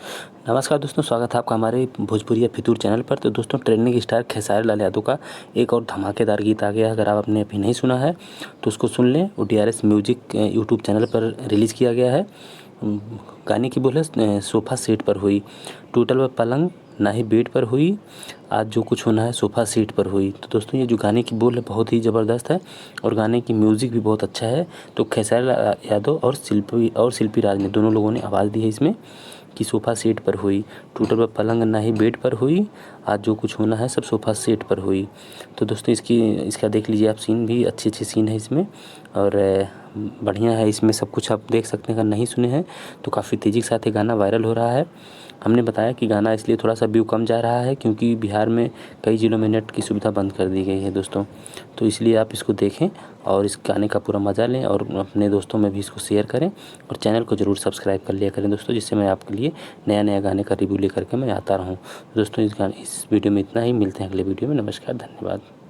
नमस्कार दोस्तों, स्वागत है आपका हमारे भोजपुरिया फितूर चैनल पर। तो दोस्तों, ट्रेंडिंग स्टार खेसारी लाल यादव का एक और धमाकेदार गीत आ गया है। अगर आप आपने अभी नहीं सुना है तो उसको सुन लें। वो DRS म्यूजिक यूट्यूब चैनल पर रिलीज़ किया गया है। गाने की बोल है सोफ़ा सेट पर हुई, टूटल वह पलंग ना ही बेड पर हुई, आज जो कुछ होना है सोफ़ा सीट पर हुई। तो दोस्तों, ये जो गाने की बोल है बहुत ही ज़बरदस्त है और गाने की म्यूज़िक भी बहुत अच्छा है। तो खेसारी लाल यादव और शिल्पी राज ने दोनों लोगों ने आवाज़ दी है इसमें कि सोफ़ा सेट पर हुई, टूटल वह पलंग ना ही बेड पर हुई, आज जो कुछ होना है सब सोफ़ा सेट पर हुई। तो दोस्तों, इसका देख लीजिए आप, सीन भी अच्छे सीन है इसमें और बढ़िया है। इसमें सब कुछ आप देख सकते हैं। अगर नहीं सुने हैं तो काफ़ी तेज़ी के साथ ये गाना वायरल हो रहा है। हमने बताया कि गाना इसलिए थोड़ा सा व्यू कम जा रहा है क्योंकि बिहार में कई ज़िलों में नेट की सुविधा बंद कर दी गई है दोस्तों। तो इसलिए आप इसको देखें और इस गाने का पूरा मज़ा लें और अपने दोस्तों में भी इसको शेयर करें और चैनल को ज़रूर सब्सक्राइब कर लिया करें दोस्तों, जिससे मैं आपके लिए नया गाने का रिव्यू लेकर के मैं आता रहूँ। दोस्तों, इस वीडियो में इतना ही। मिलते हैं अगले वीडियो में। नमस्कार, धन्यवाद।